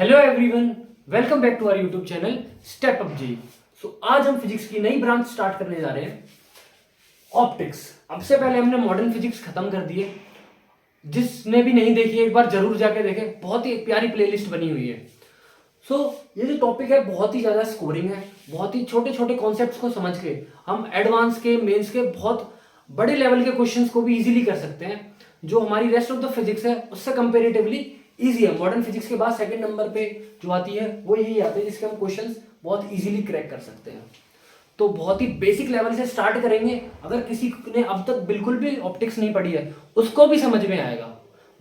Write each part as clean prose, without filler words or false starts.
Hello everyone, welcome back to our YouTube channel step up ji. आज हम physics की नई ब्रांच स्टार्ट करने जा रहे हैं, ऑप्टिक्स। अब से पहले हमने मॉडर्न फिजिक्स खत्म कर दिए। जिसने भी नहीं देखी एक बार जरूर जाके देखे, बहुत ही प्यारी प्लेलिस्ट बनी हुई है। ये जो टॉपिक है बहुत ही ज्यादा स्कोरिंग है। बहुत ही छोटे छोटे कॉन्सेप्ट्स को समझ के हम एडवांस के, मेंस के बहुत बड़े लेवल के क्वेश्चंस को भी इजीली कर सकते हैं, जो हमारी रेस्ट ऑफ द फिजिक्स है उससे कंपेरेटिवली इजी है। मॉडर्न फिजिक्स के बाद सेकंड नंबर पे जो आती है वो यही आती है, जिसके हम क्वेश्चंस बहुत इजीली क्रैक कर सकते हैं। तो बहुत ही बेसिक लेवल से स्टार्ट करेंगे। अगर किसी ने अब तक बिल्कुल भी ऑप्टिक्स नहीं पढ़ी है उसको भी समझ में आएगा।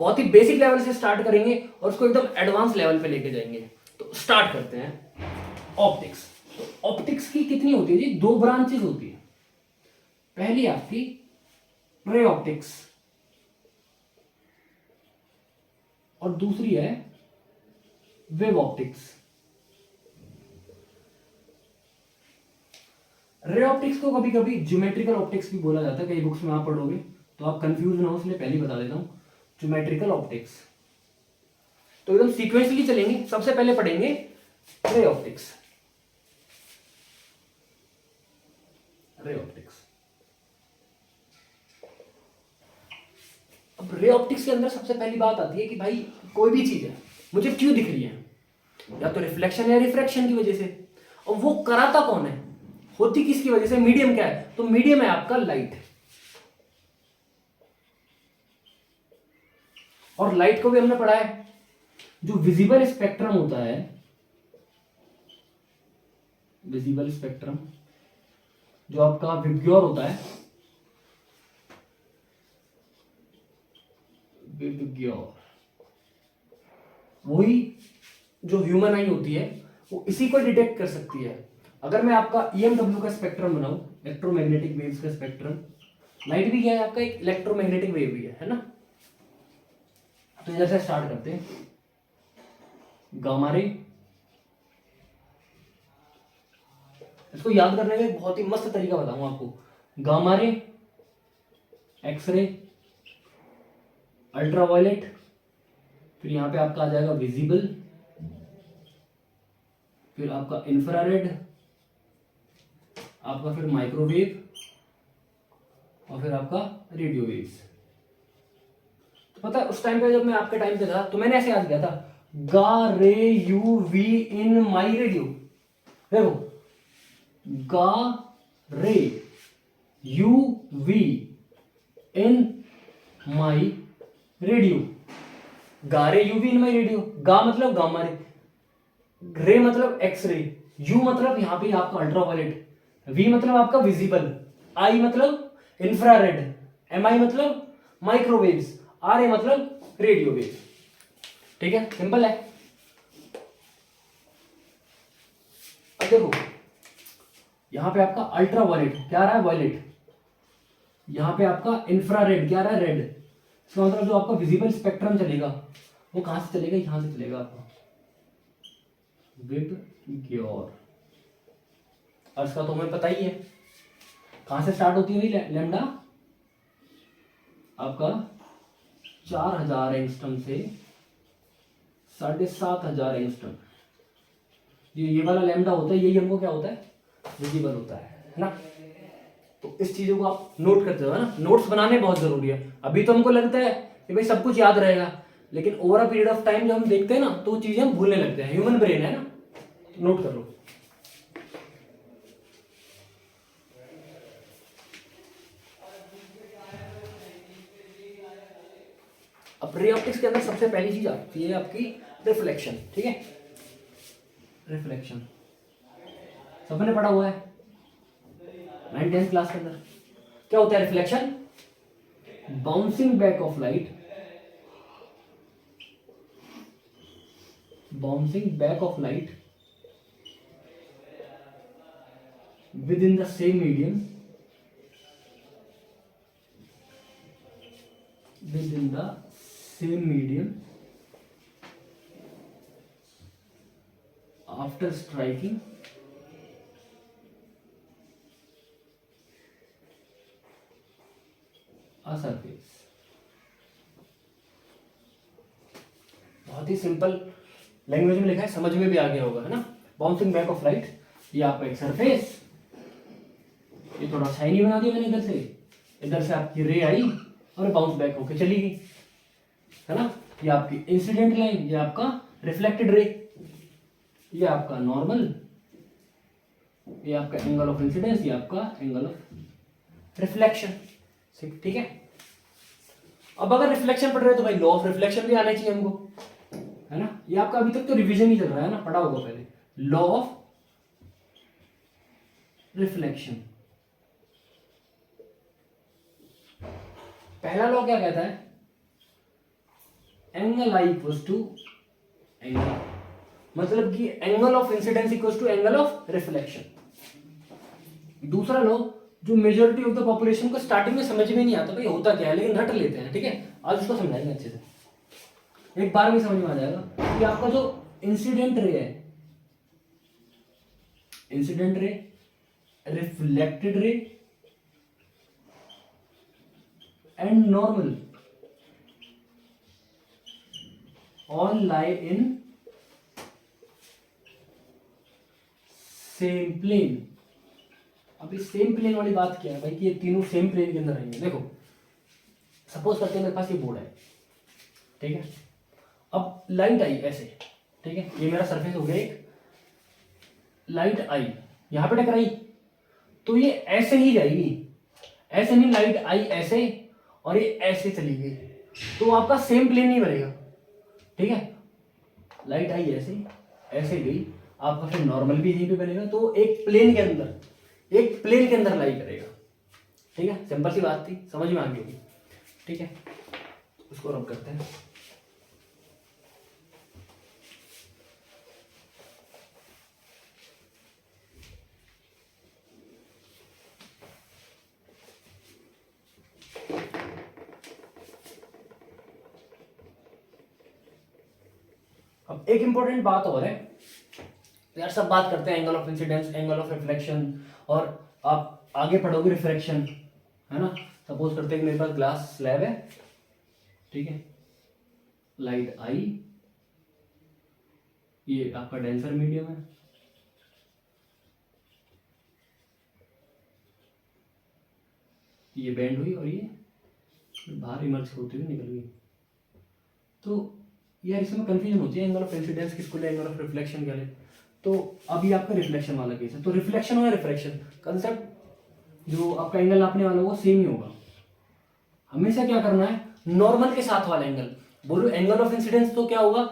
बहुत ही बेसिक लेवल से स्टार्ट करेंगे और उसको एकदम एडवांस लेवल पे लेके जाएंगे। तो स्टार्ट करते हैं ऑप्टिक्स। तो ऑप्टिक्स की कितनी होती है जी? दो ब्रांचेस होती है। पहली आपकी रे ऑप्टिक्स और दूसरी है वेव ऑप्टिक्स। रे ऑप्टिक्स को कभी कभी ज्योमेट्रिकल ऑप्टिक्स भी बोला जाता है, कई बुक्स में आप पढ़ोगे तो आप कंफ्यूज ना हो, इसलिए पहले ही बता देता हूं। ज्योमेट्रिकल ऑप्टिक्स तो एकदम सीक्वेंसली चलेंगे। सबसे पहले पढ़ेंगे रे ऑप्टिक्स। रे ऑप्टिक्स, अब रे ऑप्टिक्स के अंदर सबसे पहली बात आती है कि भाई कोई भी चीज है मुझे क्यों दिख रही है, या तो रिफ्लेक्शन या रिफ्रैक्शन की वजह से। और वो कराता कौन है, होती किसकी वजह से? मीडियम क्या है? तो मीडियम है आपका लाइट। और लाइट को भी हमने पढ़ा है, जो विजिबल स्पेक्ट्रम होता है, विजिबल स्पेक्ट्रम जो आपका विबग्योर होता है, विबग्योर, वही जो ह्यूमन आई होती है वो इसी को डिटेक्ट कर सकती है। अगर मैं आपका ईएमडब्ल्यू का स्पेक्ट्रम बनाऊं, इलेक्ट्रोमैग्नेटिक वेव्स का स्पेक्ट्रम, लाइट भी क्या है आपका? एक इलेक्ट्रोमैग्नेटिक वेव भी है ना। तो इधर से स्टार्ट करते हैं। गामा रे, इसको याद करने का एक बहुत ही मस्त तरीका बताऊंगा आपको। गामा रे, एक्सरे, अल्ट्रावायलेट, फिर यहां पे आपका आ जाएगा विजिबल, फिर आपका इंफ्रारेड, आपका फिर माइक्रोवेव, और फिर आपका रेडियो वेव्स। तो पता है उस टाइम पे जब मैं आपके टाइम पे था तो मैंने ऐसे याद किया था, गा रे U V in my radio. देखो, गा रे U V in my radio. गा रे U V in my radio. गा मतलब गामा रे, रे मतलब एक्सरे, यू मतलब यहां पे आपका अल्ट्रावायलेट, वी मतलब आपका विजिबल, आई मतलब इंफ्रारेड, एम आई मतलब माइक्रोवेव्स, आर ए मतलब रेडियो वेव। ठीक है, सिंपल है। अब देखो यहां पे आपका अल्ट्रावायलेट क्या रहा है? वायलेट। यहां पे आपका इंफ्रारेड क्या रहा है? रेड। इसका मतलब जो आपका विजिबल स्पेक्ट्रम चलेगा वो कहां से चलेगा? यहां से चलेगा आपका विबग्योर। और इसका तो हमें पता ही है कहां से स्टार्ट होती है भाई लैम्डा, आपका 4000 एंगस्ट्रम से 7500 एंगस्ट्रम। ये वाला लैम्डा होता है, यही हमको क्या होता है? विजिबल होता है ना। तो इस चीजों को आप नोट करते हो ना, नोट्स बनाने बहुत जरूरी है। अभी तो हमको लगता है कि भाई सब कुछ याद रहेगा, लेकिन over a period of time जब हम देखते हैं ना तो वो चीजें हम भूलने लगते हैं। ह्यूमन ब्रेन है ना, तो नोट कर लो। अब रे ऑप्टिक्स के अंदर सबसे पहली चीज आती है आपकी रिफ्लेक्शन। ठीक है, रिफ्लेक्शन सबने पढ़ा हुआ है 9th-10th क्लास के अंदर। क्या होता है reflection? Bouncing back of light, bouncing back of light with in the same medium, with in the same medium after striking a surface। बहुत ही सिंपल लैंग्वेज में लिखा है, समझ में भी आ गया होगा, है ना। बाउंसिंग बैक ऑफ लाइट, ये आपका एक सरफेस, ये थोड़ा शाइनी बना दिया मैंने इधर से आपकी रे आई और बाउंस बैक होके चली गई, है ना। ये आपकी इंसिडेंट लाइन, ये आपका रिफ्लेक्टेड रे, ये आपका नॉर्मल, ये आपका एंगल ऑफ इंसिडेंस, ये आपका एंगल ऑफ रिफ्लेक्शन। ठीक है। अब अगर रिफ्लेक्शन पढ़ रहे हो तो भाई लॉ ऑफ रिफ्लेक्शन भी आना चाहिए हमको, है ना। ये आपका अभी तक तो रिवीजन ही चल रहा है ना, पढ़ा होगा पहले, लॉ ऑफ रिफ्लेक्शन। पहला लॉ क्या कहता है, angle I equals to angle, मतलब कि angle of incidence equals to angle of reflection. दूसरा लॉ जो मेजोरिटी ऑफ द पॉपुलेशन को स्टार्टिंग में समझ में नहीं आता भाई होता क्या है, लेकिन रट लेते हैं, ठीक है। आज उसको समझाएंगे अच्छे से, एक बार में समझ में आ जाएगा कि आपका जो इंसिडेंट रे है, incident ray, reflected ray and normal all lie in same plane. अब इस सेम प्लेन वाली बात क्या है भाई कि ये तीनों सेम प्लेन के अंदर रहेंगे। देखो सपोज करते हैं मेरे पास ये बोर्ड है, ठीक है। अब लाइट आई ऐसे, ठीक है, ये मेरा सरफेस हो गया एक, लाइट आई यहां पे टकराई तो ये ऐसे ही जाएगी, ऐसे नहीं, लाइट आई ऐसे और ये ऐसे चली गई तो आपका सेम प्लेन नहीं बनेगा, ठीक है। लाइट आई ऐसे ऐसे गई, आपका फिर नॉर्मल भी यहीं पे बनेगा, तो एक प्लेन के अंदर लाई करेगा, ठीक है। सिंपल सी बात थी, समझ में आ गई होगी, ठीक है। उसको रब करते हैं। अब एक इंपॉर्टेंट बात और है यार, सब बात करते हैं angle of incidence, angle of reflection, और आप आगे पढ़ोगे रिफ्रैक्शन, है ना। सपोज करते हैं कि मेरे पास ग्लास स्लैब है, ठीक है, लाइट आई, ये आपका डेंसर मीडियम है, ये बेंड हुई और ये बाहर इमर्ज होती हुई निकल गई। तो यार इसमें कंफ्यूजन होती है, एंगल ऑफ इंसिडेंस किसको ले, एंगल ऑफ रिफ्लेक्शन क्या ले। तो अभी आपका रिफ्लेक्शन वाला केस है, तो रिफ्लेक्शन और रिफ्रैक्शन कंसेप्ट जो आपका एंगल नापने वाला वो सेम ही होगा। हमेशा क्या करना है, नॉर्मल के साथ वाला एंगल। बोलो एंगल ऑफ इंसिडेंस तो क्या होगा,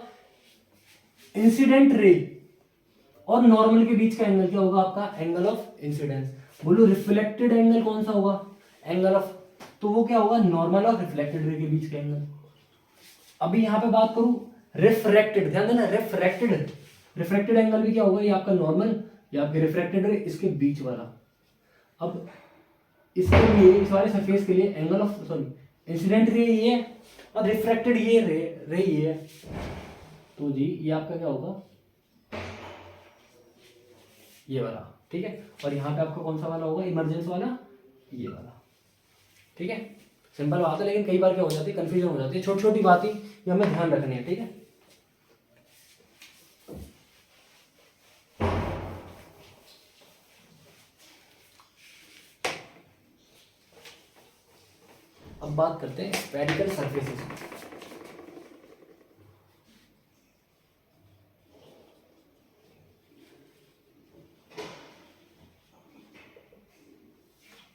इंसिडेंट रे और नॉर्मल के बीच का एंगल क्या होगा आपका, एंगल ऑफ इंसिडेंस। बोलो रिफ्लेक्टेड एंगल कौन सा होगा, एंगल ऑफ, तो वो क्या होगा, नॉर्मल और रिफ्लेक्टेड रे के बीच का एंगल। अभी यहां पे बात करूं रिफ्रैक्टेड, ध्यान देना, रिफ्रैक्टेड एंगल भी क्या होगा, ये आपका नॉर्मल, ये आपके रिफ्रैक्टेड रे, इसके बीच वाला। अब इसके लिए, इस वाले सरफेस के लिए angle of, sorry, incident ray ये है और रिफ्रैक्टेड ये रे ये है, तो जी ये आपका क्या होगा, ये वाला, ठीक है। और यहाँ पे आपका कौन सा वाला होगा, इमरजेंस वाला, ये वाला, ठीक है। सिंपल बात है, लेकिन कई बार क्या हो जाती है, कंफ्यूजन हो जाती है, छोटी छोटी बात ही ये हमें ध्यान रखनी है, ठीक है। अब बात करते हैं स्फेरिकल सरफेसेस।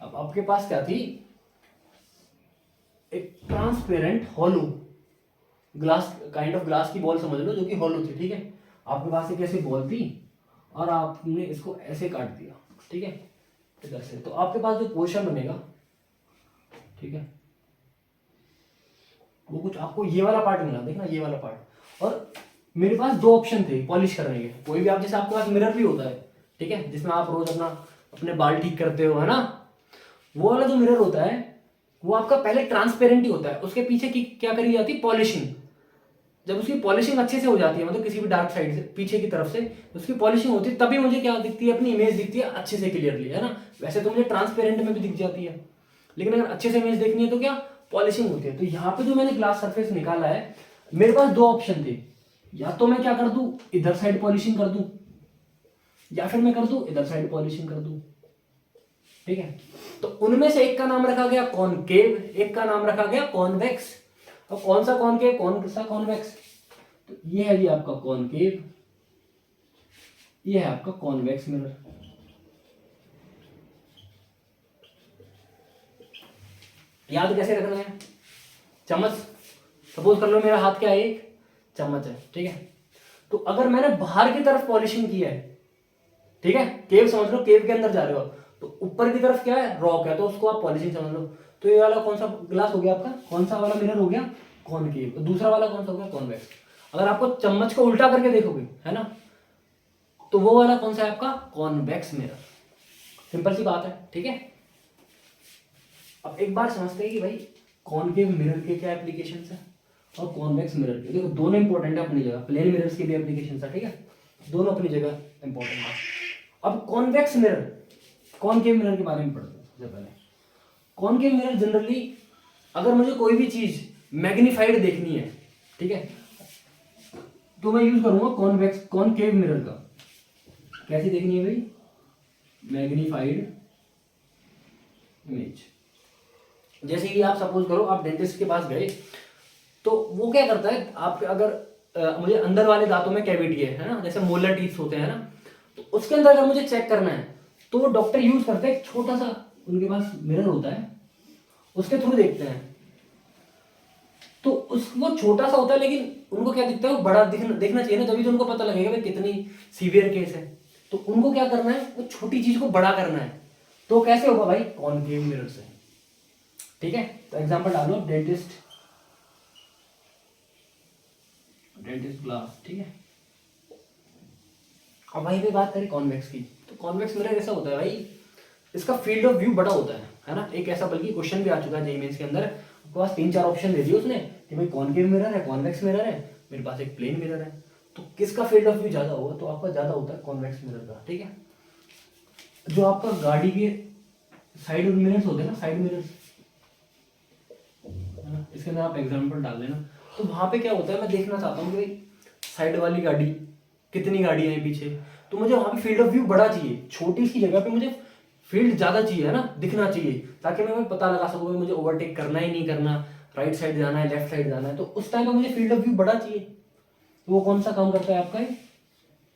अब आपके पास क्या थी, एक transparent hollow glass, kind of glass की बॉल समझ लो, जो कि हॉलो थी, ठीक है। आपके पास एक ऐसी बॉल थी और आपने इसको ऐसे काट दिया, ठीक है, इधर से, तो आपके पास जो पोर्शन बनेगा, ठीक है, वो कुछ आपको ये वाला पार्ट मिला, देखना ये वाला पार्ट। और मेरे पास दो ऑप्शन थे पॉलिश करने के, कोई भी आप, जैसे आपके पास मिरर भी होता है, ठीक है, जिसमें आप रोज अपने बाल ठीक करते हो, है ना। वो वाला जो मिरर होता है वो आपका पहले ट्रांसपेरेंट ही होता है, उसके पीछे की क्या करी जाती है, पॉलिशिंग। जब उसकी पॉलिशिंग अच्छे से हो जाती है, मतलब किसी भी डार्क साइड से, पीछे की तरफ से उसकी पॉलिशिंग होती है, तभी मुझे क्या दिखती है, अपनी इमेज दिखती है अच्छे से क्लियरली, है ना। वैसे तो मुझे ट्रांसपेरेंट में भी दिख जाती है, लेकिन अगर अच्छे से इमेज देखनी है तो क्या, पॉलिशिंग होती है। तो यहाँ पे जो मैंने ग्लास सरफेस निकाला है, मेरे पास दो ऑप्शन थे, या तो मैं क्या कर दूं, इधर साइड पॉलिशिंग कर दूं, या फिर मैं कर दूं इधर साइड पॉलिशिंग कर दूं। ठीक है, तो उनमें से एक का नाम रखा गया कॉनकेव, एक का नाम रखा गया कॉन्वेक्स। और कौन सा कॉनकेव, कौन सा कॉन्वेक्स? तो ये है जी आपका कॉनकेव, ये है आपका कॉन्वेक्स मिरर। याद कैसे रखना है? चम्मच, सपोज कर लो मेरा हाथ क्या है, एक चम्मच है, ठीक है। तो अगर मैंने बाहर की तरफ पॉलिशिंग की है, ठीक है, केव समझ लो, केव के अंदर जा रहे हो, तो ऊपर की तरफ क्या है, रॉक है, तो उसको आप पॉलिशिंग समझ लो। तो ये वाला कौन सा ग्लास हो गया आपका, कौन सा वाला मिरर हो गया, कॉनकेव। दूसरा वाला कौन सा हो गया, कॉन्वेक्स। अगर आपको चम्मच को उल्टा करके देखोगे, है ना, तो वो वाला कौन सा है आपका, कॉन्वेक्स मिरर। सिंपल सी बात है, ठीक है। अब एक बार समझते हैं कि भाई कॉनकेव मिरर के क्या एप्लीकेशन है और कॉन्वेक्स मिरर के। देखो दोनों इंपॉर्टेंट है अपनी जगह, प्लेन मिरर्स की भी एप्लीकेशन है, ठीक है, दोनों अपनी जगह इंपॉर्टेंट है। अब कॉन्वेक्स मिरर, कॉनकेव मिरर के बारे में पढ़ते हैं सबसे पहले। कॉनकेव मिरर जनरली, अगर मुझे कोई भी चीज मैग्नीफाइड देखनी है, ठीक है, तो मैं यूज करूंगा कॉन्वेक्स, कॉनकेव मिरर का। कैसी देखनी है भाई, मैग्नीफाइड इमेज। जैसे कि आप सपोज करो आप डेंटिस्ट के पास गए, तो वो क्या करता है, आप अगर मुझे अंदर वाले दांतों में कैविटी है ना, जैसे मोलर टीथ होते हैं ना, तो उसके अंदर अगर मुझे चेक करना है, तो वो डॉक्टर यूज करते हैं एक छोटा सा, उनके पास मिरर होता है, उसके थ्रू देखते हैं। तो उस वो छोटा सा होता है, लेकिन उनको क्या दिखता है, वो बड़ा देखना चाहिए ना, तभी तो उनको पता लगेगा भाई कितनी सीवियर केस है। तो उनको क्या करना है, वो छोटी चीज को बड़ा करना है। तो कैसे होगा भाई, कॉनकेव मिरर से, ठीक है। तो एग्जांपल डालो, डेंटिस्ट, डेंटिस्ट ग्लास, ठीक है। अब वहीं पे बात करें कॉन्वेक्स की, तो कॉन्वेक्स मिरर ऐसा होता है भाई, इसका फील्ड ऑफ व्यू बड़ा होता है ना। एक ऐसा बल्कि क्वेश्चन भी आ चुका है जेईई मेंस के अंदर, आपके पास 3-4 ऑप्शन दे दिए उसने कि भाई कॉनकेव मिरर है, कॉन्वेक्स मिरर है, मेरे पास एक प्लेन मिरर है, तो किसका फील्ड ऑफ व्यू ज्यादा होगा, तो आपका ज्यादा होता है कॉन्वेक्स मिरर का, ठीक है। जो आपका गाड़ी के साइड मिरर्स होते हैं ना, साइड मिरर्स, इसके अंदर आप एग्जाम्पल डाल देना। तो वहां पे क्या होता है, मैं देखना चाहता हूँ कि भाई साइड वाली गाड़ी, कितनी गाड़ियां हैं पीछे, तो मुझे वहां पे फील्ड ऑफ व्यू बड़ा चाहिए, छोटी सी जगह पे मुझे फील्ड ज्यादा चाहिए, है ना, दिखना चाहिए, ताकि मैं पता लगा सकूँ कि मुझे ओवरटेक करना ही नहीं करना, राइट साइड जाना है, लेफ्ट साइड जाना है, तो उस टाइम पे मुझे फील्ड ऑफ व्यू बड़ा चाहिए। तो वो कौन सा काम करता है आपका,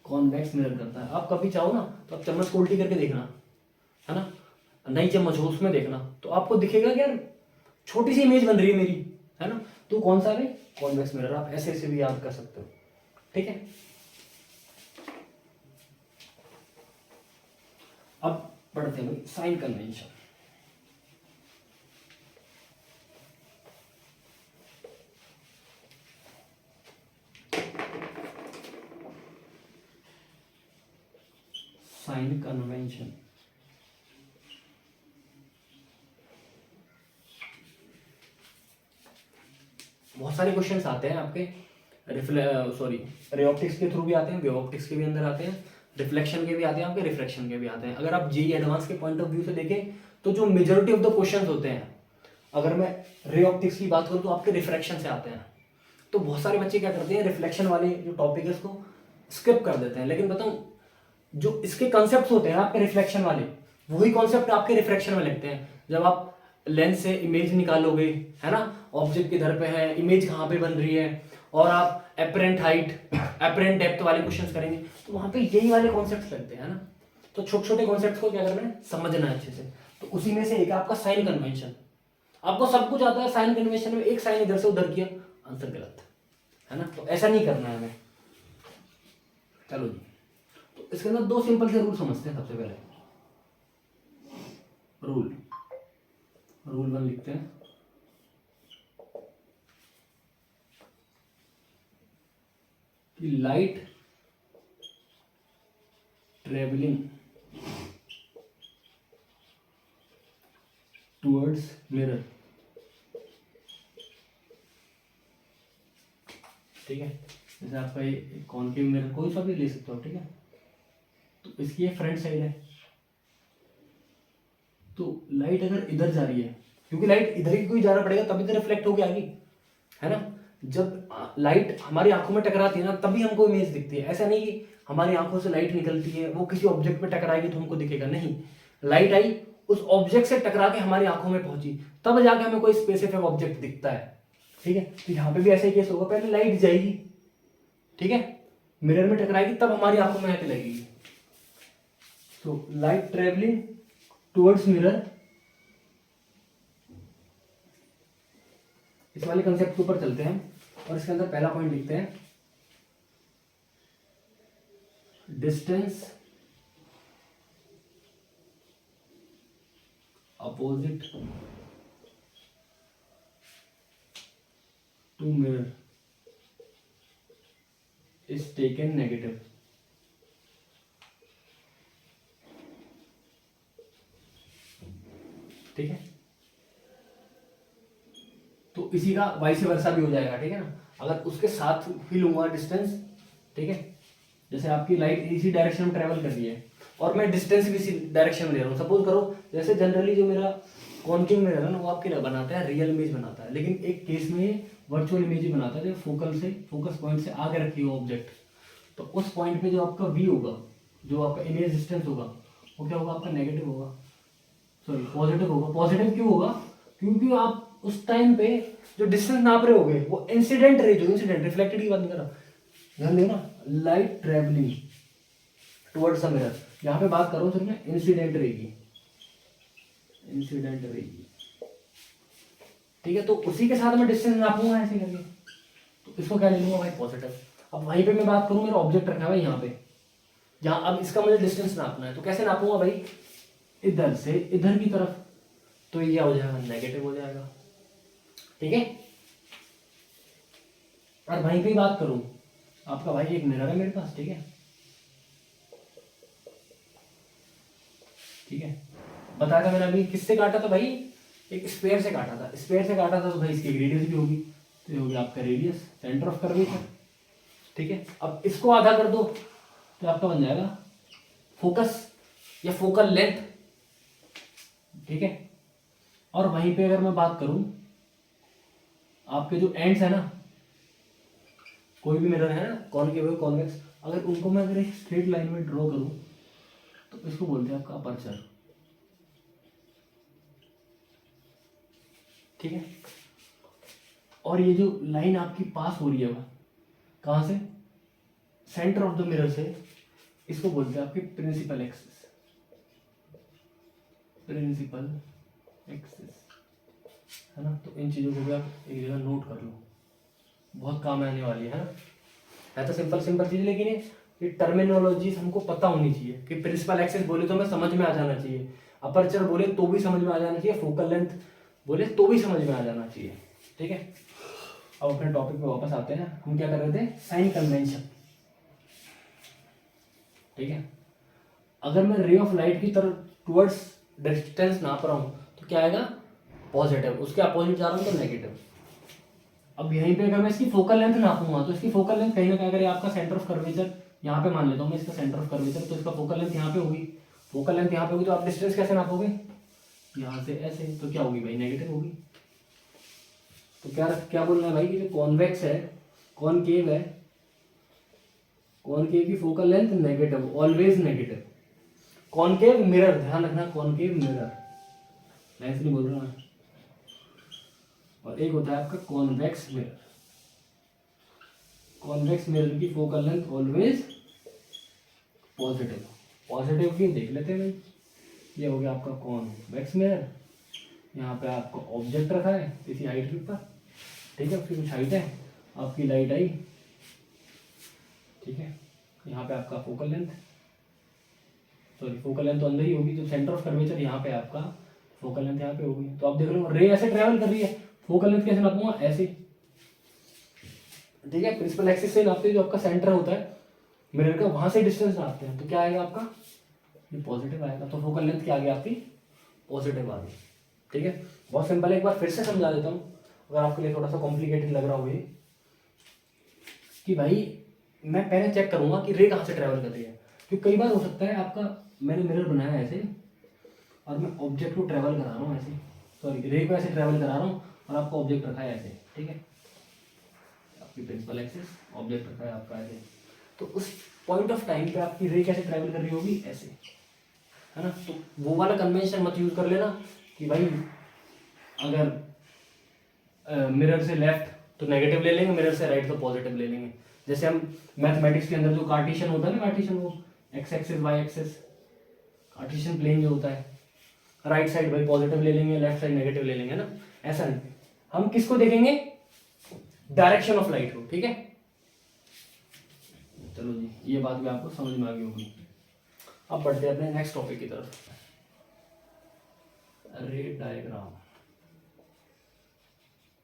कॉन्वेक्स मिरर करता है। आप कभी चाहो ना, तो आप चम्मच को उल्टी करके देखना, है ना, नई चम्मच हो उसमें देखना, तो आपको दिखेगा कि यार छोटी सी इमेज बन रही है मेरी, है ना। तो कौन सा है, कॉन्वेक्स मिरर। आप ऐसे ऐसे भी याद कर सकते हो, ठीक है। अब पढ़ते हैं भाई साइन कन्वेंशन। साइन कन्वेंशन, बहुत सारे क्वेश्चंस आते हैं आपके, रे ऑप्टिक्स के थ्रू भी आते हैं, वेव ऑप्टिक्स के भी अंदर आते हैं, रिफ्लेक्शन के भी आते हैं आपके, रिफ्रैक्शन के भी आते हैं। अगर आप जेईई एडवांस के पॉइंट ऑफ व्यू से देखें, तो जो मेजोरिटी ऑफ द क्वेश्चंस होते हैं, अगर मैं रे ऑप्टिक्स की बात करूं, तो आपके रिफ्रैक्शन से आते हैं। तो बहुत सारे बच्चे क्या करते हैं, रिफ्लेक्शन वाले जो टॉपिक है उसको स्किप कर देते हैं। लेकिन बताऊं, जो इसके कॉन्सेप्ट्स होते हैं आपके रिफ्लेक्शन वाले, वही कॉन्सेप्ट आपके रिफ्रैक्शन में लगते हैं। जब आप लेंस से इमेज निकालोगे, है ना, ऑब्जेक्ट किधर पे है, इमेज कहाँ पे बन रही है, और आप एपरेंट हाइट, एपरेंट डेप्थ वाले क्वेश्चंस करेंगे, तो वहां पे यही वाले कॉन्सेप्ट्स लगते हैं, ना। तो छोटे छोटे कॉन्सेप्ट्स को क्या करना है, समझना है अच्छे से। तो उसी में से एक आपका साइन कन्वेंशन। आपको सब कुछ आता है, साइन कन्वेंशन में एक साइन इधर से उधर किया, आंसर गलत, है ना। तो ऐसा नहीं करना है हमें। चलो जी, तो इसके अंदर दो सिंपल से रूल समझते हैं। सबसे पहले रूल, रूल 1 लिखते हैं, कि लाइट ट्रेवलिंग टुवर्ड्स मिरर, ठीक है। जैसे आपका ये कॉनकेव मिरर कोई सा भी ले सकते हो, ठीक है। तो इसकी ये फ्रंट साइड है, तो लाइट अगर इधर जा रही है, क्योंकि लाइट इधर ही कोई जाना पड़ेगा, तभी तो रिफ्लेक्ट होगी आगे, है ना। जब लाइट हमारी आंखों में टकराती है ना तभी हमको इमेज दिखती है। ऐसा नहीं कि हमारी आंखों से लाइट निकलती है वो किसी ऑब्जेक्ट पे टकराएगी तो हमको दिखेगा, नहीं, लाइट आई उस ऑब्जेक्ट से टकरा के हमारी आंखों में पहुंची तब जाके हमें कोई स्पेसिफिक ऑब्जेक्ट दिखता है। ठीक है, तो यहाँ पे भी ऐसा ही केस होगा, पहले लाइट जाएगी, ठीक है, मिरर में टकराएगी तब हमारी आंखों में आके लगेगी। तो लाइट ट्रेवलिंग टुवर्ड्स मिरर, इस वाले कंसेप्ट के ऊपर चलते हैं और इसके अंदर पहला पॉइंट लिखते हैं, distance opposite to mirror is taken negative. ठीक है, तो इसी का वाइस वर्सा भी हो जाएगा। ठीक है ना, अगर उसके साथ ही लूंगा डिस्टेंस, ठीक है, जैसे आपकी लाइट इसी डायरेक्शन में ट्रेवल कर रही है और मैं डिस्टेंस भी इसी डायरेक्शन में ले रहा हूँ। सपोज करो जैसे जनरली जो मेरा कॉन्केव मिरर है ना वो आपके बनाता है रियल इमेज बनाता है, लेकिन एक केस में वर्चुअल इमेज ही बनाता है जो फोकस पॉइंट से आगे रखी हो ऑब्जेक्ट। तो उस पॉइंट पे जो आपका वी होगा, जो आपका इमेज डिस्टेंस होगा वो क्या होगा, आपका नेगेटिव होगा, सॉरी पॉजिटिव होगा। पॉजिटिव क्यों होगा, क्योंकि आप उस टाइम पे जो डिस्टेंस नाप रहे होगे वो इंसिडेंट रे, जो इंसिडेंट रिफ्लेक्टेड की बात नहीं कर रहा, ध्यान देना, light travelling towards the mirror, यहाँ पे बात करो सिर्फ मैं इंसिडेंट रे की, इंसिडेंट रे की। ठीक है, तो उसी के साथ मैं डिस्टेंस नापूंगा ऐसे करके, तो इसको क्या ले लूंगा भाई, पॉजिटिव। अब वहीं पे मैं बात करूं, मेरा ऑब्जेक्ट रखा है यहाँ पे, जहां अब इसका मुझे डिस्टेंस नापना है, तो कैसे नापूंगा भाई, इधर से इधर की तरफ, तो ये हो जाएगा नेगेटिव हो जाएगा। ठीक है, और वहीं पे बात करूं, आपका भाई एक मिरर है मेरे पास, ठीक है, ठीक है, बताया था मैंने अभी किससे काटा था भाई, एक स्फीयर से काटा था, स्फीयर से काटा था तो भाई इसकी रेडियस भी होगी, तो ये होगी आपका रेडियस, सेंटर ऑफ कर्वेचर। ठीक है, अब इसको आधा कर दो तो आपका बन जाएगा फोकस या फोकल लेंथ। ठीक है, और वहीं पे अगर मैं बात करूं, आपके जो एंड्स है ना, कोई भी मिरर है ना, कॉनकेव कॉन्वेक्स, अगर उनको मैं अगर एक स्ट्रेट लाइन में ड्रॉ करूं तो इसको बोलते हैं आपका अपर्चर। ठीक है, और ये जो लाइन आपकी पास हो रही है कहां से, सेंटर ऑफ द मिरर से, इसको बोलते हैं आपकी प्रिंसिपल एक्सिस, प्रिंसिपल एक्सिस, है ना। तो इन चीजों को भी आप एक जगह नोट कर लो, बहुत काम आने वाली है ना। है तो सिंपल सिंपल चीज, लेकिन ये टर्मिनोलॉजी हमको पता होनी चाहिए कि प्रिंसिपल एक्सिस बोले तो हमें समझ में आ जाना चाहिए, अपर्चर बोले तो भी समझ में आ जाना चाहिए, फोकल लेंथ बोले तो भी समझ में आ जाना चाहिए। ठीक है, अब अपने टॉपिक पे वापस आते हैं, हम क्या कर रहे थे, साइन कन्वेंशन। ठीक है, अगर मैं रे ऑफ लाइट की तरफ टुवर्ड्स डिस्टेंस नाप रहा हूं तो क्या आएगा, पॉजिटिव, उसके अपोजिट जा रहा हूं तो नेगेटिव। अब यहीं पे अगर मैं इसकी फोकल लेंथ नापूंगा तो इसकी फोकल लेंथ कहीं ना कहीं, अगर आपका सेंटर ऑफ कर्वेचर यहाँ पे मान लेता हूँ मैं, इसका सेंटर ऑफ कर्वेचर, तो इसका फोकल लेंथ यहाँ पे होगी, फोकल लेंथ यहाँ पे होगी, तो आप डिस्टेंस कैसे नापोगे, यहाँ से ऐसे, तो क्या होगी भाई, नेगेटिव होगी। तो क्या क्या बोलना है भाई कि जो कॉन्वेक्स है, कॉनकेव है, कॉनकेव की focal length negative, always negative. Concave mirror, ध्यान रखना, कॉनकेव मिरर, मैं इसलिए बोल रहा हूँ, और एक होता है आपका कॉन्वेक्स मिरर, कॉन्वेक्स मिरर की focal length always positive. Positive की देख लेते हैं भाई, ये हो गया आपका कॉन्वेक्स मिरर, यहाँ पे आपका ऑब्जेक्ट रखा है इसी हाइट के ऊपर, ठीक है, उसकी कुछ हाइट है, आपकी लाइट आई, ठीक है, यहाँ पे आपका focal length, sorry focal length तो अंदर ही होगी, तो सेंटर ऑफ कर्वेचर यहाँ पे आपका, फोकल लेंथ यहाँ पे होगी। तो आप देख लो रे ऐसे ट्रेवल कर रही है, फोकल लेंथ कैसे नापूंगा, ऐसे, ठीक है, प्रिंसिपल एक्सिस से नापते हैं, जो आपका सेंटर होता है मिरर का, वहां से डिस्टेंस नापते हैं, तो क्या आएगा आपका, ये पॉजिटिव आएगा, तो फोकल लेंथ क्या आ गया आपकी, पॉजिटिव आ गई। ठीक है, बहुत सिंपल है, एक बार फिर से समझा देता हूँ अगर आपके लिए थोड़ा सा कॉम्प्लिकेटेड लग रहा हो ये, कि भाई मैं पहले चेक करूंगा कि रे कहाँ से ट्रेवल कर रही है, क्योंकि कई बार हो सकता है आपका, मैंने मिरर बनाया है ऐसे और मैं ऑब्जेक्ट को ट्रेवल करा रहा हूँ ऐसे, सॉरी रे को ऐसे ट्रेवल करा रहा हूँ और आपका ऑब्जेक्ट रखा है ऐसे, ठीक है, ये प्रिंसिपल एक्सिस, ऑब्जेक्ट रखा है आपका ऐसे, तो उस पॉइंट ऑफ टाइम पे आपकी रे कैसे ट्रैवल कर रही होगी, ऐसे, है ना। तो वो वाला कन्वेंशन मत यूज कर लेना कि भाई अगर मिरर से लेफ्ट तो नेगेटिव ले लेंगे, मिरर से राइट तो पॉजिटिव ले लेंगे। जैसे हम मैथमेटिक्स के अंदर जो कार्टेशियन होता है ना, कार्टेशियन, वो x axis y axis, Cartesian plane जो होता है, राइट साइड भाई पॉजिटिव ले लेंगे, लेफ्ट साइड नेगेटिव ले लेंगे ना, ऐसा नहीं। हम किसको देखेंगे, डायरेक्शन ऑफ लाइट को, ठीक है। चलो जी, ये बात भी आपको समझ में आ गई होगी। अब बढ़ते हैं अपने नेक्स्ट टॉपिक की तरफ, रे डायग्राम।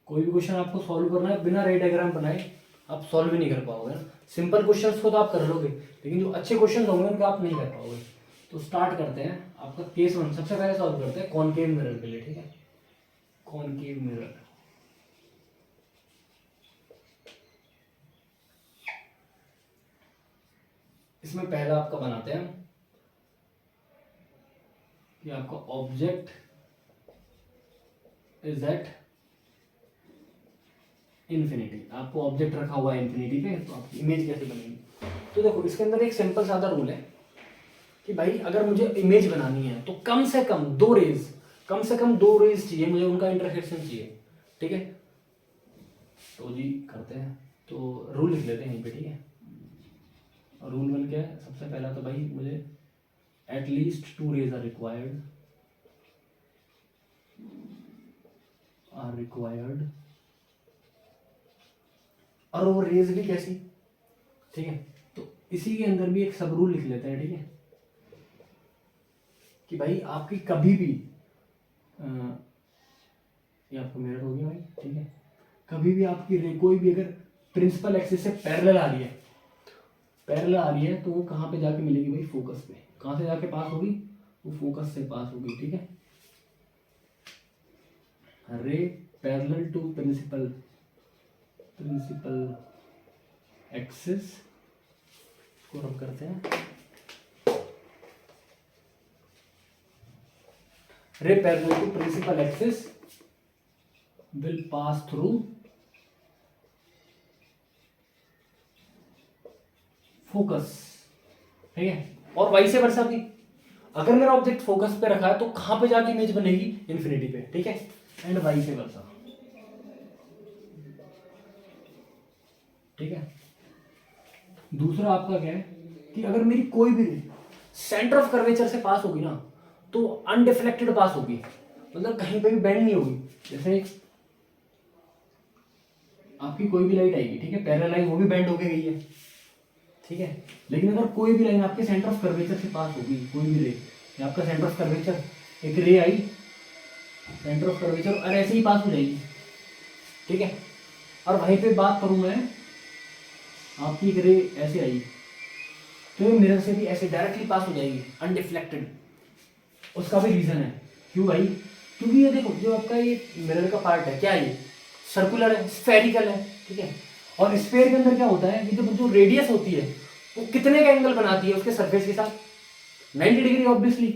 कोई भी क्वेश्चन आपको सॉल्व करना है बिना रे डायग्राम बनाए आप सॉल्व भी नहीं कर पाओगे ना। सिंपल क्वेश्चंस को तो आप कर लोगे, लेकिन जो अच्छे क्वेश्चन होंगे उनको आप नहीं कर पाओगे। तो स्टार्ट करते हैं, आपका केस 1 सबसे पहले सॉल्व करते हैं कॉनकेव मिरर के लिए, ठीक है। कॉनकेव मिरर, इसमें पहला आपका बनाते हैं कि आपका ऑब्जेक्ट इज एट इन्फिनिटी। आपको ऑब्जेक्ट रखा हुआ है इन्फिनिटी पे, तो आपकी इमेज कैसे बनेगी। तो देखो इसके अंदर एक सिंपल सादा रूल है कि भाई अगर मुझे इमेज बनानी है तो कम से कम दो रेज चाहिए मुझे, उनका इंटरसेक्शन चाहिए, ठीक है। तो जी करते हैं, तो रूल लिख लेते हैं यहीं पे, ठीक है। और रूल 1 क्या है, सबसे पहला तो भाई मुझे at least 2 rays are required, और वो रेज भी कैसी, ठीक है। तो इसी के अंदर भी एक सब रूल लिख लेते हैं, ठीक है, कि भाई आपकी कभी भी ये आपको मिरर हो गया भाई, ठीक है। कभी भी आपकी रे कोई भी अगर प्रिंसिपल एक्सिस से पैरेलल आ रही है तो वो कहाँ पे जाके मिलेगी भाई, फोकस पे। कहाँ से जाके पास होगी, वो फोकस से पास होगी, ठीक है। रे पैरेलल टू प्रिंसिपल एक्सिस को हम करते हैं ray parallel to principal axis will pass through focus, ठीक है। और वाइस वर्सा भी, अगर मेरा ऑब्जेक्ट फोकस पे रखा है तो कहां पे जाके इमेज बनेगी, इन्फिनिटी पे, ठीक है। एंड वाइस वर्सा, ठीक है। दूसरा आपका क्या है कि अगर मेरी कोई भी सेंटर ऑफ कर्वेचर से पास होगी ना तो अनडिफ्लेक्टेड पास होगी, मतलब कहीं पे भी बेंड नहीं होगी। जैसे आपकी कोई भी लाइट आएगी, ठीक है, पैरेलल लाइन, वो भी बेंड होके गई है, ठीक है। लेकिन अगर कोई भी लाइन आपके सेंटर ऑफ कर्वेचर से पास होगी, कोई भी रे, आपका सेंटर ऑफ कर्वेचर, एक रे आई सेंटर ऑफ कर्वेचर और ऐसे ही पास हो जाएगी, ठीक है। और वहीं पे बात करूं मैं, आपकी एक रे ऐसे आई तो ये मिरर से भी ऐसे डायरेक्टली पास हो जाएगी अनडिफ्लेक्टेड। उसका भी रीजन है, क्यों भाई, क्योंकि ये देखो जो आपका ये मिरर का पार्ट है, क्या है ये, सर्कुलर है, स्फेरिकल है, ठीक है। और स्फेयर के अंदर क्या होता है कि जो रेडियस होती है वो कितने का एंगल बनाती है उसके सरफेस के साथ, 90 डिग्री ऑब्वियसली।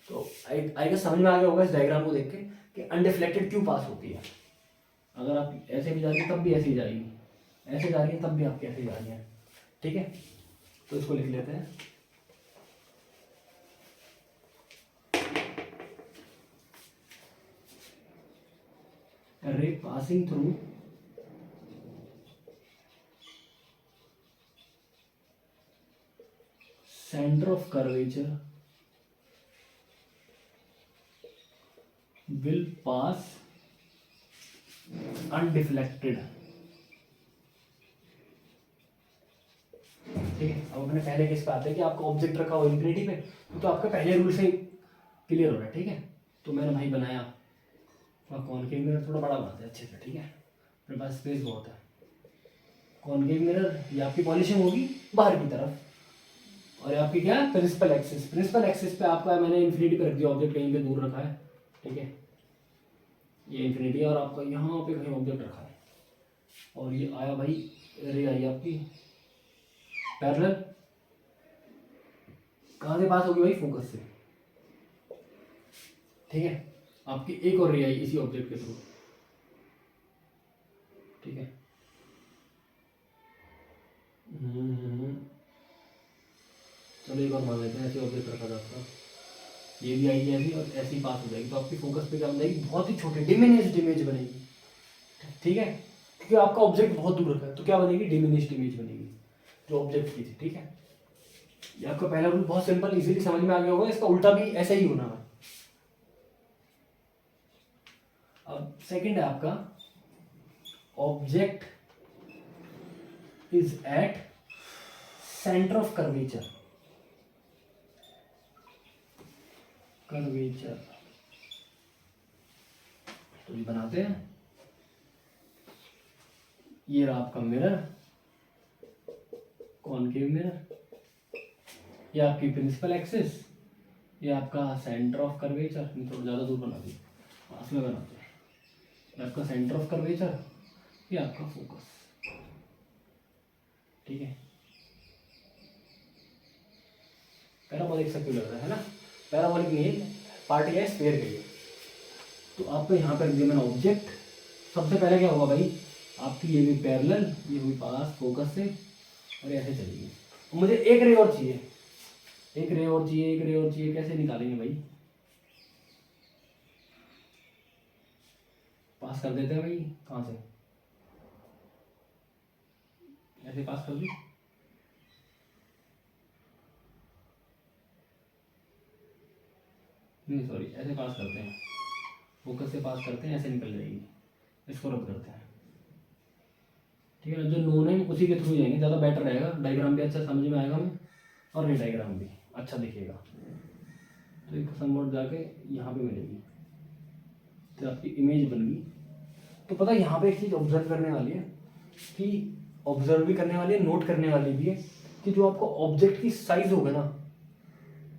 तो आई गेस समझ में आ गया होगा इस डायग्राम को देख के कि अनडिफ्लेक्टेड क्यों पास होती है। अगर आप ऐसे भी जा रही है तब भी ऐसे ही जाएगी, ऐसे जा रही है तब भी आपकी ऐसे ही जा रही है, ठीक है। तो इसको लिख लेते हैं, रे passing through centre of curvature will pass undeflected, ठीक है। अब अपने पहले केस पे आते हैं कि आपका ऑब्जेक्ट रखा हो इन्फिनिटी पे, तो आपका पहले रूल से क्लियर हो रहा है, ठीक है। तो मैंने भाई बनाया कॉनकेव मिरर, थोड़ा बड़ा बनाते हैं अच्छे से, ठीक है, मेरे पास स्पेस बहुत है। कॉनकेव मिरर, ये आपकी पॉलिशिंग होगी बाहर की तरफ, और आपकी क्या है प्रिंसिपल एक्सिस पे आपका मैंने इन्फिनिटी पे रख दिया, ऑब्जेक्ट कहीं पे दूर रखा है, ठीक है, ये इन्फिनिटी, और आपका यहाँ पे कहीं ऑब्जेक्ट रखा है, और ये आया भाई रे आई आपकी पैरेलल, कहाँ से पास होगी भाई, फोकस से, ठीक है। आपकी एक और रे आई इसी ऑब्जेक्ट के थ्रू, चलो एक और मान लेते हैं, ऐसे ऑब्जेक्ट रखा था आपका, ये भी आएगी ऐसी और ऐसी पास हो जाएगी, तो आपकी फोकस पे क्या हो जाएगी, बहुत ही छोटी डिमिनिश्ड इमेज बनेगी। ठीक है, क्योंकि आपका ऑब्जेक्ट बहुत दूर रखा है तो क्या बनेगी, डिमिनिश्ड इमेज बनेगी जो ऑब्जेक्ट की थी। ठीक है, ये आपका पहला रूल बहुत सिंपल इजीली समझ में आ गया होगा, इसका उल्टा भी ऐसा ही होना है। अब सेकंड है आपका, object is at centre of curvature. Curvature तो ये बनाते हैं, ये रहा आपका मिरर, कॉनकेव मिरर, ये आपकी प्रिंसिपल एक्सिस, ये आपका सेंटर ऑफ कर्वेचर, थोड़ा ज़्यादा दूर बना दी, पास में बनाते हैं, ये आपका सेंटर ऑफ कर्वेचर, ये आपका फोकस। ठीक है, पैराबोलिक सा क्यों लग रहा है ना, पैराबोलिक नहीं है, पार्ट है स्फीयर का ही। तो आपको यहाँ पर दिया मैंने ऑब्जेक्ट, सबसे पहले क्या होगा भाई, आपकी ये भी पैरेलल, ये हुई पास फोकस से, और ऐसे चलेगी। मुझे एक रे और चाहिए, एक रे और चाहिए, एक रे और चाहिए, कैसे निकालेंगे भाई, पास कर देते हैं भाई, कहाँ से, ऐसे पास कर दी, नहीं सॉरी, ऐसे पास करते हैं, फोकस से पास करते हैं, ऐसे निकल जाएगी, इसको रब करते हैं। ठीक है, जो नोन है उसी के थ्रू जाएंगे, ज़्यादा बेटर रहेगा, डायग्राम भी अच्छा समझ में आएगा हमें, और ये डायग्राम भी अच्छा दिखेगा। तो एक समोट जाके यहाँ पे मिलेगी, तो आपकी इमेज बन गई। तो पता है यहाँ पे एक चीज़ ऑब्जर्व करने वाली है, कि ऑब्जर्व भी करने वाली है, नोट करने वाली भी है, कि जो आपको ऑब्जेक्ट की साइज होगा ना,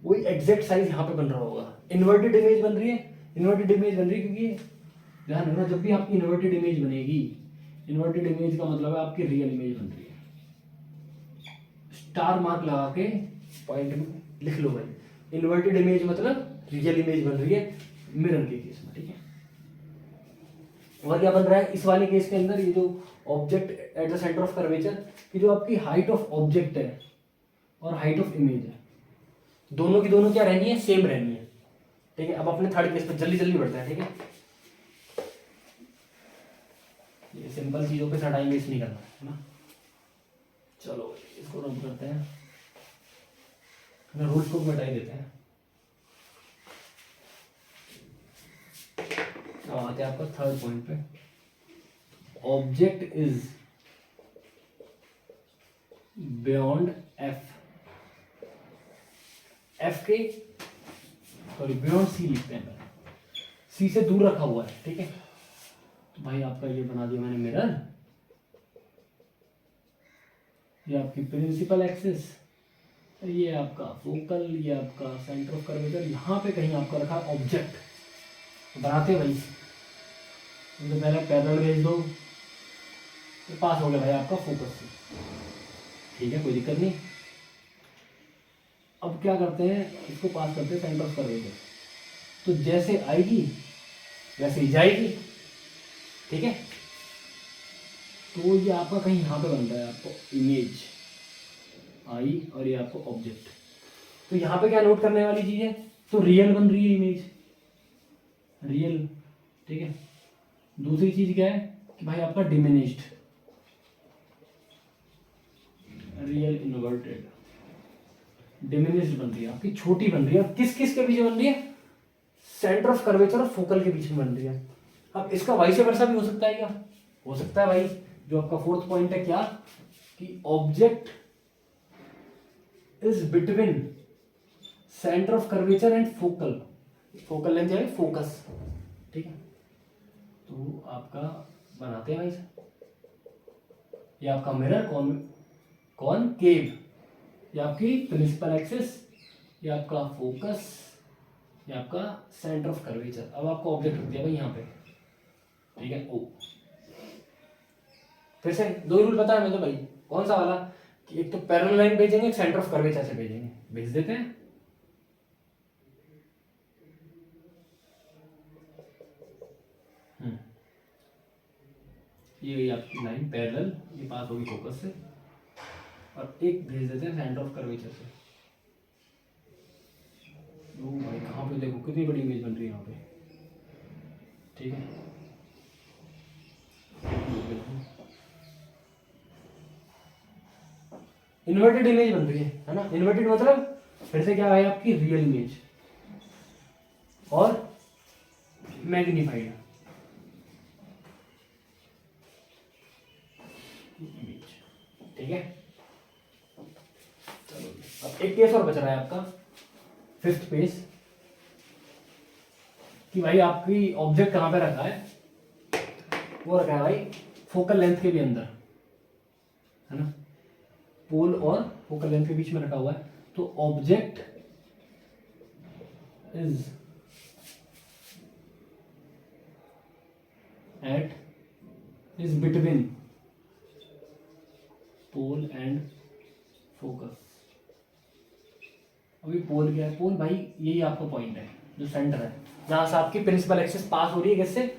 वही एग्जैक्ट साइज यहाँ पे बन रहा होगा। इन्वर्टेड इमेज बन रही है, इन्वर्टेड इमेज बन रही है, क्योंकि ध्यान रखना, जब भी आपकी इन्वर्टेड इमेज बनेगी, इन्वर्टेड इमेज का मतलब है आपकी रियल इमेज बन रही है। स्टार मार्क लगा के पॉइंट में लिख लो भाई, इन्वर्टेड इमेज मतलब रियल इमेज बन रही है मिरर के केस में। ठीक है, और क्या बन रहा है इस वाले केस के अंदर, ये जो object at the centre of curvature की जो आपकी हाइट ऑफ ऑब्जेक्ट है और हाइट ऑफ इमेज है, दोनों की दोनों क्या रहनी है, सेम रहनी है। ठीक है, अब अपने थर्ड केस पे जल्दी जल्दी बढ़ते हैं। ठीक है, ये सिंपल चीजों पे टाइम वेस्ट नहीं करना है ना। चलो इसको रन करते हैं, रूल्स को मिटा ही देते हैं। अब आते हैं आपका थर्ड पॉइंट पे, object is beyond F, F के सॉरी बियॉन्ड सी लिखते हैं, सी से दूर रखा हुआ है। ठीक है, तो भाई आपका ये बना दिया मैंने मिरर, ये आपकी प्रिंसिपल एक्सिस, ये आपका फोकल, ये आपका सेंटर ऑफ कर्वेचर, यहाँ पे कहीं आपका रखा ऑब्जेक्ट। तो बनाते भाई, तो पहले पैरेलल भेज दो, तो पास हो गया भाई आपका फोकस से। ठीक है, कोई दिक्कत नहीं। अब क्या करते हैं, इसको पास करते हैं सेंटर ऑफ कर्वेचर, तो जैसे आएगी वैसे ही जाएगी। ठीक है, तो ये आपका कहीं यहाँ पे बन रहा है, आपको इमेज आई और ये आपको ऑब्जेक्ट। तो यहाँ पे क्या नोट करने वाली चीज है, तो रियल बन रही है इमेज, रियल। ठीक है, दूसरी चीज क्या है कि भाई आपका डिमिनिश्ड, रियल इन्वर्टेड, डिमिनिश्ड बन रही है, आपकी छोटी बन रही है। किस किस के बीच में बन रही है, सेंटर ऑफ कर्वेचर और फोकल के बीच में बन रही है। अब इसका वाइस वर्सा भी हो सकता है, क्या हो सकता है भाई, जो आपका फोर्थ पॉइंट है क्या, कि object is between centre of curvature and focal, focal length है फोकस। ठीक है, तो आपका बनाते हैं भाई, ये आपका मिरर कॉनकेव, ये आपकी प्रिंसिपल एक्सिस, ये आपका फोकस, ये आपका सेंटर ऑफ कर्वेचर। अब आपको ऑब्जेक्ट रख दिया भाई यहाँ पे। ठीक है, ओ फिर से दो रूल पता है मुझे भाई, कौन सा वाला, कि एक तो पैरेलल लाइन भेजेंगे, एक सेंटर ऑफ कर्वेचर से भेजेंगे, भेज देते हैं। ये आपकी लाइन पैरेलल, ये पास होगी फोकस से, और एक भेज देते हैं सेंटर ऑफ कर्वेचर से। ओ भाई कहाँ पे देखो कितनी बड़ी इमेज बन रही है यहाँ पे, ठीक है। इन्वर्टेड इमेज बन रही है ना। इन्वर्टेड मतलब फिर से क्या है आपकी रियल इमेज और मैग्नीफाइड इमेज, ठीक है। चलो अब एक केस और बच रहा है आपका, फिफ्थ पेज, कि भाई आपकी ऑब्जेक्ट कहाँ पे रखा है, वो रखा है भाई फोकल लेंथ के भी अंदर, है ना। पोल और फोकल लेंथ के बीच में रखा हुआ है, तो object is at is between pole and focus. अभी पोल क्या है, पोल भाई यही आपका पॉइंट है जो सेंटर है, जहां से आपकी प्रिंसिपल एक्सिस पास हो रही है किससे,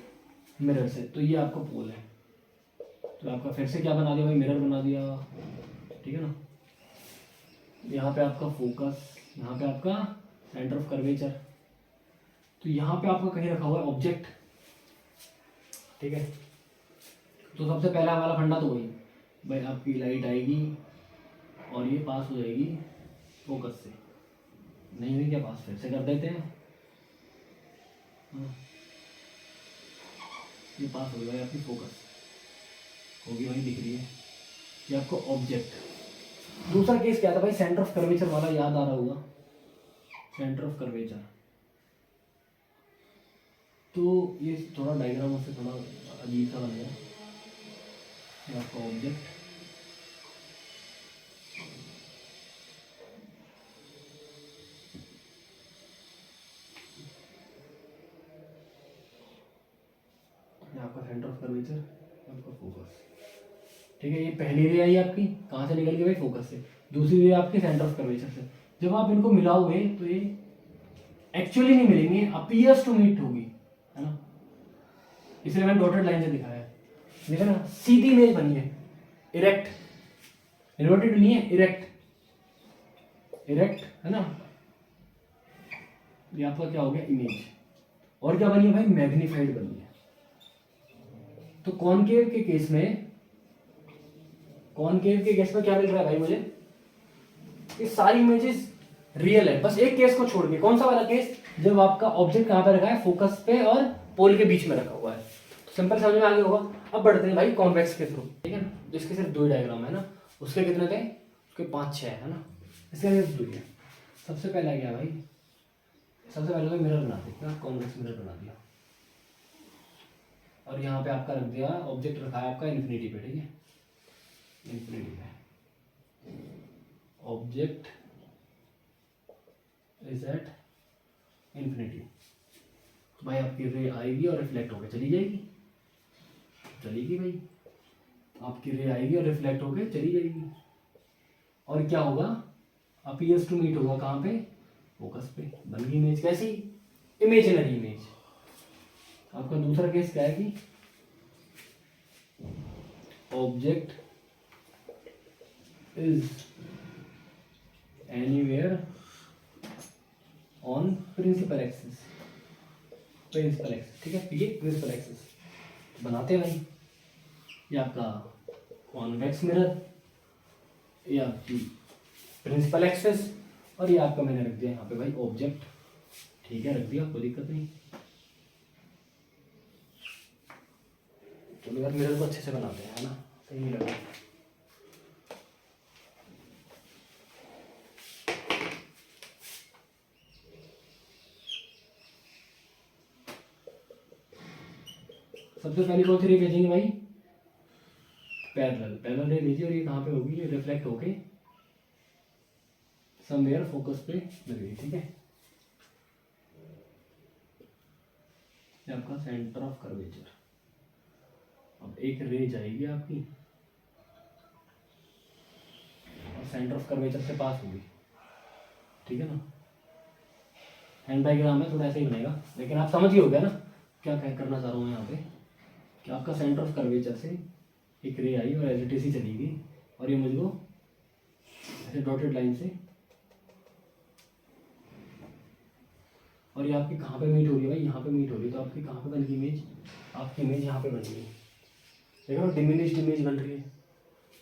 मिरर से, तो ये आपका पोल है। तो आपका फिर से क्या बना दिया भाई, मिरर बना दिया, ठीक है ना। यहाँ पे आपका फोकस, यहाँ पे आपका सेंटर ऑफ कर्वेचर, तो यहाँ पे आपका कहीं रखा हुआ है ऑब्जेक्ट, ठीक है। तो सबसे पहला वाला फंडा तो वही भाई, आपकी लाइट आएगी और ये पास हो जाएगी फोकस से, नहीं हुई क्या पास, फिर से कर देते हैं, ये पास हो गया आपकी फोकस होगी वही दिख रही है, ये आपको ऑब्जेक्ट। दूसरा केस क्या था भाई, सेंटर ऑफ कर्वेचर वाला, याद आ रहा होगा, सेंटर ऑफ कर्वेचर। तो ये थोड़ा डायग्राम उससे थोड़ा अजीब सा बन गया, ये आपका ऑब्जेक्ट, आपका सेंटर ऑफ कर्वेचर, आपका फोकस, ठीक है। ये पहली रे आई आपकी कहाँ से निकल गई भाई, फोकस से। दूसरी रे आपकी सेंटर ऑफ कर्वेचर से। जब आप इनको मिलाओगे तो ये एक्चुअली नहीं मिलेंगे, अपीयर्स टू मीट होगी, है ना। इसलिए मैंने डॉटेड लाइन से दिखाया है, देखा ना, सीधी इमेज बनी है, इरेक्ट, इन्वर्टेड नहीं है, इरेक्ट, इरेक्ट है ना। ये आपका क्या हो गया, इमेज। और क्या बनी है भाई, मैग्नीफाइड बनी है। तो कॉनकेव के केस में, कॉनकेव के केस में क्या मिल रहा है भाई मुझे, ये सारी इमेजेस रियल है, बस एक केस को छोड़ के। कौन सा वाला केस, जब आपका ऑब्जेक्ट कहां पे रखा है, फोकस पे और पोल के बीच में रखा हुआ है। तो सिंपल समझ में आ गया होगा। अब बढ़ते हैं भाई कॉन्वेक्स के थ्रू, ठीक है ना। जिसके सिर्फ 2 डायग्राम है ना, उसके कितने थे, उसके 5-6 है ना, इसके सिर्फ 2 है। सबसे पहला क्या भाई, सबसे पहले तो मिरर बना दिया, कॉन्वेक्स मिरर बना दिया, और यहाँ पे आपका रख दिया, ऑब्जेक्ट रखा है आपका इन्फिनिटी पे, ठीक है, इन्फिनिटी पे। ऑब्जेक्ट इज एट इन्फिनिटी, तो भाई आपकी रे आएगी और रिफ्लेक्ट होकर चली जाएगी, चलेगी भाई, आपकी रे आएगी और रिफ्लेक्ट होकर चली जाएगी, और क्या होगा, अपीयर्स टू मीट होगा कहाँ पे, फोकस पे। बन गई इमेज, कैसी, इमेजिनरी इमेज। आपका दूसरा केस क्या है कि object is anywhere on principal axis, principal axis, ठीक है, ये प्रिंसिपल एक्सिस बनाते हैं भाई। ये आपका कॉन्वेक्स मिरर, ये आपकी प्रिंसिपल एक्सिस, और ये आपका मैंने रख दिया यहाँ पे भाई ऑब्जेक्ट, ठीक है, रख दिया, कोई दिक्कत नहीं। चलो यार मिरर को अच्छे से बनाते हैं, है ना, सही नहीं लगा। सबसे पहले कौन सी रे भेजेंगे भाई, पैरेलल, पैरेलल रे भेजिए, और ये कहाँ पे होगी, ये रिफ्लेक्ट होके समवेयर फोकस पे लगेगी, ठीक है। ये आपका सेंटर ऑफ कर्वेचर। अब एक रे जाएगी आपकी और सेंटर ऑफ कर्वेचर से पास होगी, ठीक है ना। हैंड डायग्राम है, थोड़ा ऐसे ही बनेगा, लेकिन आप समझ ही हो गया ना क्या करना चाह रहा हूँ यहाँ पे, कि आपका सेंटर ऑफ कर्वेचर से एक रे आई और एज ही चली गई, और ये मुझको ऐसे डॉटेड लाइन से और ये आपकी कहाँ पे मीट हो रही है भाई, यहाँ पे मीट हो रही है। तो आपकी कहाँ पे बन गई इमेज, आपकी इमेज यहाँ पे बन गई। देखो डिमिनिश्ड इमेज बन रही है,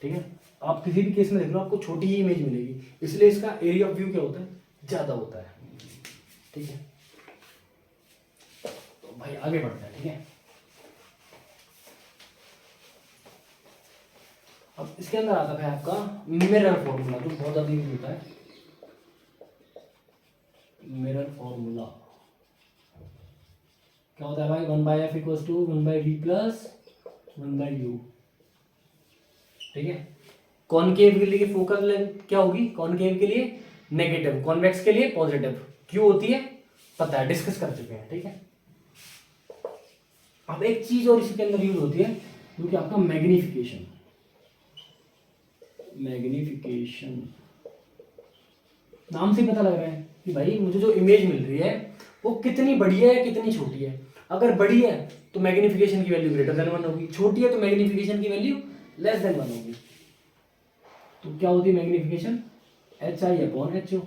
ठीक है। आप किसी भी केस में देख लो आपको छोटी ही इमेज मिलेगी, इसलिए इसका एरिया ऑफ व्यू क्या होता है, ज़्यादा होता है, ठीक है। तो भाई आगे बढ़ते हैं, ठीक है। अब इसके अंदर आता है आपका मिरर फॉर्मूला, जो बहुत ज़्यादा यूज होता है। मिरर फॉर्मूला क्या होता है भाई, 1/f equals to 1/v plus 1/u, ठीक है। कॉनकेव के लिए फोकल लेंथ क्या होगी, कॉनकेव के लिए नेगेटिव, कॉन्वेक्स के लिए पॉजिटिव। क्यों होती है पता है, डिस्कस कर चुके हैं, ठीक है। अब एक चीज और इसके अंदर यूज होती है जो कि आपका मैग्निफिकेशन। मैग्निफिकेशन नाम से ही पता लग रहा है कि भाई मुझे जो इमेज मिल रही है वो कितनी बड़ी है या कितनी छोटी है। अगर बड़ी है तो मैग्निफिकेशन की वैल्यू ग्रेटर देन 1 होगी, छोटी है तो मैग्निफिकेशन की वैल्यू लेस देन 1 होगी। तो क्या होती है magnification, HI/HO,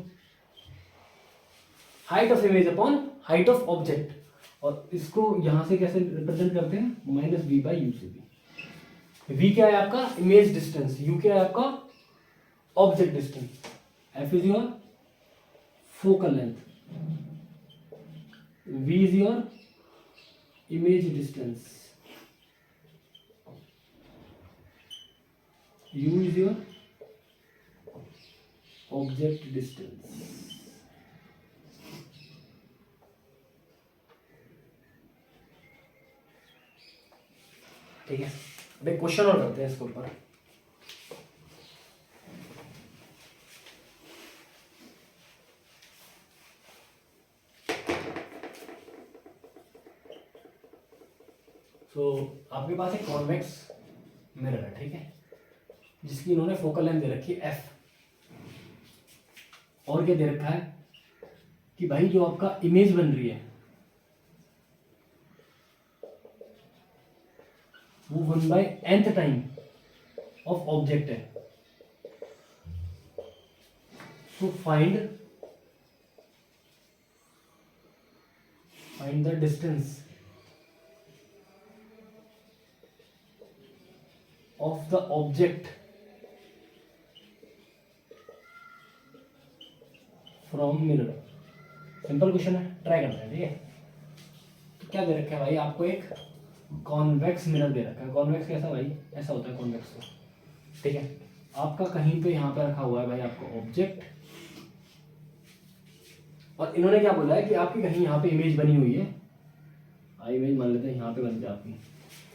height of image upon height of object. और इसको यहां से कैसे रिप्रेजेंट करते हैं, -v/u से भी। v क्या है आपका इमेज डिस्टेंस, u क्या है आपका object distance, f is your focal length, v is your image distance, u is your object distance. ठीक है, अब एक क्वेश्चन और करते हैं इसके ऊपर। तो आपके पास एक कॉन्वेक्स मिरर है, ठीक है, जिसकी इन्होंने फोकल लेंथ दे रखी है f। और क्या दे रखा है कि भाई जो आपका इमेज बन रही है वो 1/nth टाइम ऑफ ऑब्जेक्ट है। So find the distance of the object from mirror. Simple question है, ट्राई करते हैं, ठीक है। तो क्या दे रखा है भाई, आपको एक कॉन्वेक्स मिरर दे रखा है। कॉन्वेक्स कैसा भाई, ऐसा होता है कॉन्वेक्स को, ठीक है। आपका कहीं पे यहाँ पे रखा हुआ है भाई आपका ऑब्जेक्ट, और इन्होंने क्या बोला है कि आपकी कहीं यहाँ पे इमेज बनी हुई है। इमेज मान लेते हैं यहाँ पे बन के आपकी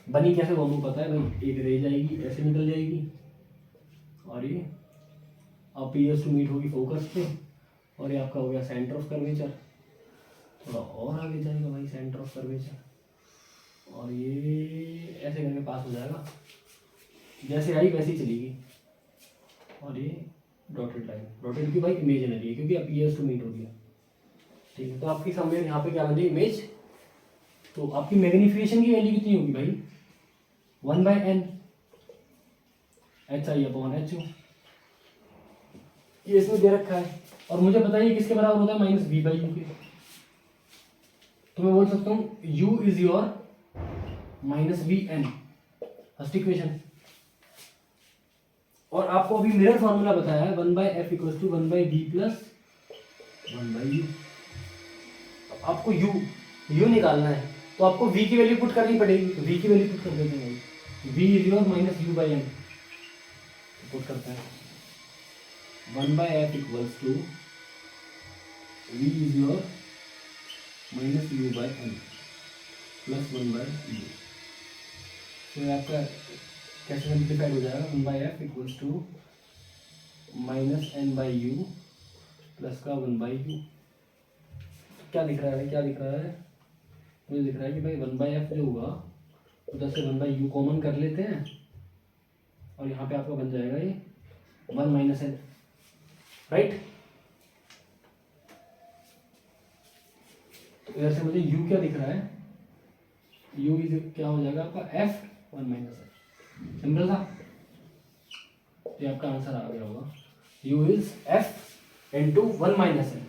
बनी, कैसे वो हमको पता है भाई, एक रे जाएगी ऐसे निकल जाएगी और ये अपीयर्स टू मीट होगी फोकस पे, और ये आपका हो गया सेंटर ऑफ कर्वेचर। थोड़ा और आगे जाएगा भाई सेंटर ऑफ कर्वेचर, और ये ऐसे करके पास हो जाएगा, जैसे आई वैसे ही चलेगी। और ये डॉटेड लाइन, डॉटेड की भाई इमेजिनरी है क्योंकि अपीयर्स टू मीट हो गया, ठीक है। तो आपकी समवेयर यहाँ पे क्या बन रही है इमेज। तो आपकी मैग्निफिकेशन की वैल्यू कितनी होगी भाई, 1/n HI/HO, ये इसमें दे रखा है। और मुझे पता है किसके बराबर होता है, -v/u के। तो मैं बोल सकता हूँ u is your -vn, first equation. और आपको अभी मिरर फॉर्मूला बताया है 1/f equals to 1/v plus 1/u। आपको u निकालना है तो आपको v की वैल्यू पुट करनी पड़ेगी, तो v की वैल्यू पुट कर देते हैं। v is your -u/n, put करते हैं 1/f equals to v is your -u/n plus 1/u। तो आपका कैसे सिंप्लीफाइड हो जाएगा, 1/f equals to -n/u plus का 1/u। क्या दिख रहा है, क्या दिख रहा है, मुझे दिख रहा है कि भाई 1/f जो होगा उधर से 1/u कॉमन कर लेते हैं, और यहाँ पे आपका बन जाएगा ये 1 - n, राइट। तो इधर से मुझे u क्या दिख रहा है, u इज क्या हो जाएगा आपका f 1 - n। सिंपल था, ये आपका आंसर आ गया होगा, u is f into 1 - n।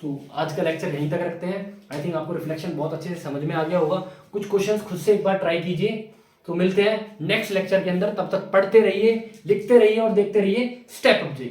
सो आज का लेक्चर यहीं तक रखते हैं। आई थिंक आपको रिफ्लेक्शन बहुत अच्छे से समझ में आ गया होगा। कुछ क्वेश्चंस खुद से एक बार ट्राई कीजिए। तो मिलते हैं नेक्स्ट लेक्चर के अंदर, तब तक पढ़ते रहिए, लिखते रहिए और देखते रहिए स्टेप अप जी।